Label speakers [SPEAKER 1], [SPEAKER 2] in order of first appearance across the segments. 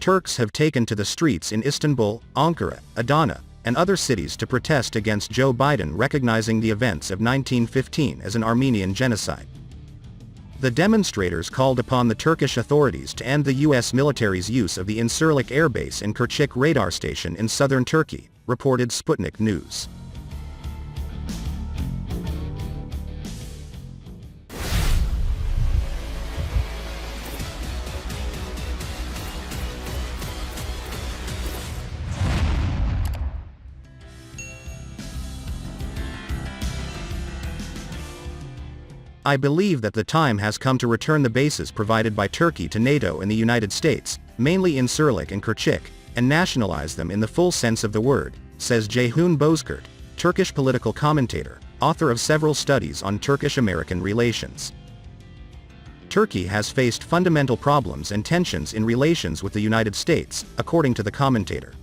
[SPEAKER 1] Turks have taken to the streets in Istanbul, Ankara, Adana, and other cities to protest against Joe Biden recognizing the events of 1915 as an Armenian genocide. The demonstrators called upon the Turkish authorities to end the U.S. military's use of the Incirlik air base and Kurecik radar station in southern Turkey, reported Sputnik News. I believe that the time has come to return the bases provided by Turkey to NATO and the United States, mainly Incirlik and Kurecik, and nationalize them in the full sense of the word, says Ceyhun Bozkurt, Turkish political commentator, author of several studies on Turkish-American relations. Turkey has faced fundamental problems and tensions in relations with the United States, according to the commentator.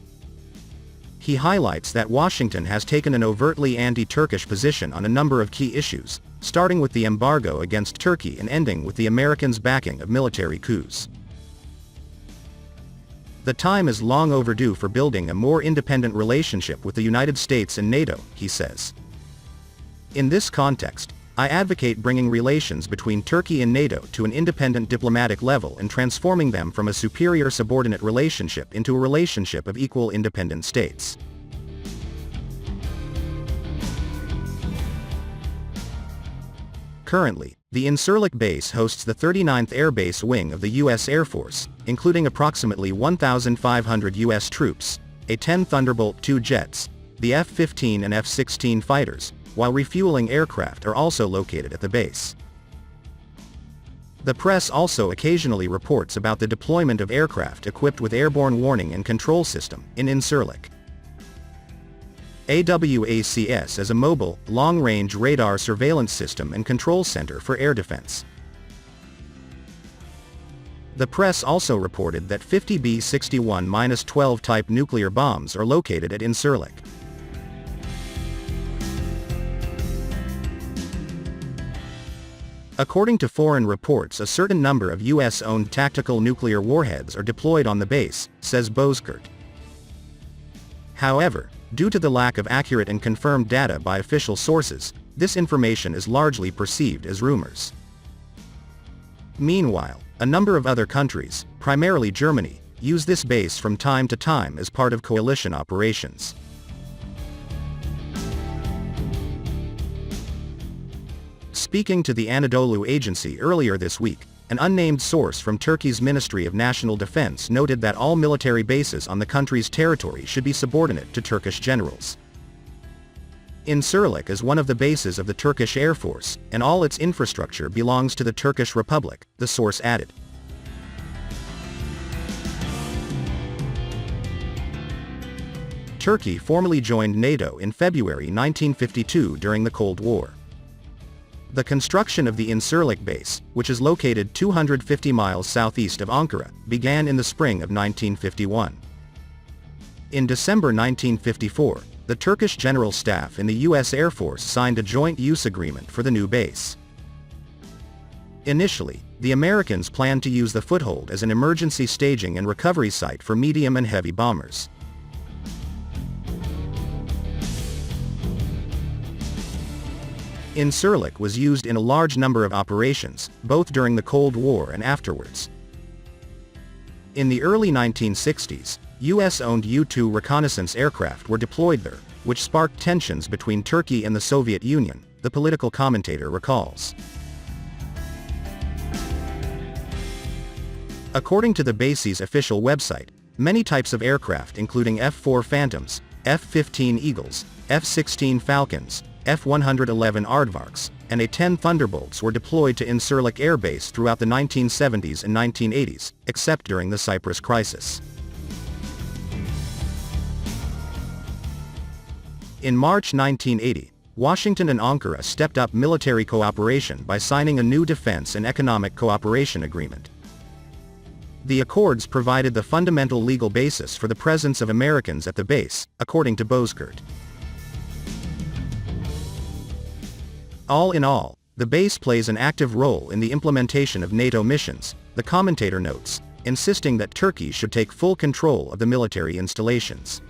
[SPEAKER 1] He highlights that Washington has taken an overtly anti-Turkish position on a number of key issues, starting with the embargo against Turkey and ending with the Americans' backing of military coups. The time is long overdue for building a more independent relationship with the United States and NATO, he says. In this context, I advocate bringing relations between Turkey and NATO to an independent diplomatic level and transforming them from a superior subordinate relationship into a relationship of equal independent states. Currently, the Incirlik base hosts the 39th Air Base Wing of the U.S. Air Force, including approximately 1,500 U.S. troops, A-10 Thunderbolt II jets, the F-15 and F-16 fighters, while refueling aircraft are also located at the base. The press also occasionally reports about the deployment of aircraft equipped with airborne warning and control system in Incirlik. AWACS is a mobile, long-range radar surveillance system and control center for air defense. The press also reported that 50 B-61-12 type nuclear bombs are located at Incirlik. According to foreign reports, a certain number of U.S.-owned tactical nuclear warheads are deployed on the base, says Bozkurt. However, due to the lack of accurate and confirmed data by official sources, this information is largely perceived as rumors. Meanwhile, a number of other countries, primarily Germany, use this base from time to time as part of coalition operations. Speaking to the Anadolu Agency earlier this week, an unnamed source from Turkey's Ministry of National Defense noted that all military bases on the country's territory should be subordinate to Turkish generals. Incirlik is one of the bases of the Turkish Air Force, and all its infrastructure belongs to the Turkish Republic, the source added. Turkey formally joined NATO in February 1952 during the Cold War. The construction of the Incirlik base, which is located 250 miles southeast of Ankara, began in the spring of 1951. In December 1954, the Turkish General Staff and the U.S. Air Force signed a joint use agreement for the new base. Initially, the Americans planned to use the foothold as an emergency staging and recovery site for medium and heavy bombers. Incirlik was used in a large number of operations, both during the Cold War and afterwards. In the early 1960s, U.S.-owned U-2 reconnaissance aircraft were deployed there, which sparked tensions between Turkey and the Soviet Union, the political commentator recalls. According to the base's official website, many types of aircraft including F-4 Phantoms, F-15 Eagles, F-16 Falcons, F-111 Aardvarks, and A-10 Thunderbolts were deployed to Incirlik Air Base throughout the 1970s and 1980s, except during the Cyprus crisis. In March 1980, Washington and Ankara stepped up military cooperation by signing a new defense and economic cooperation agreement. The accords provided the fundamental legal basis for the presence of Americans at the base, according to Bozkurt. All in all, the base plays an active role in the implementation of NATO missions, the commentator notes, insisting that Turkey should take full control of the military installations.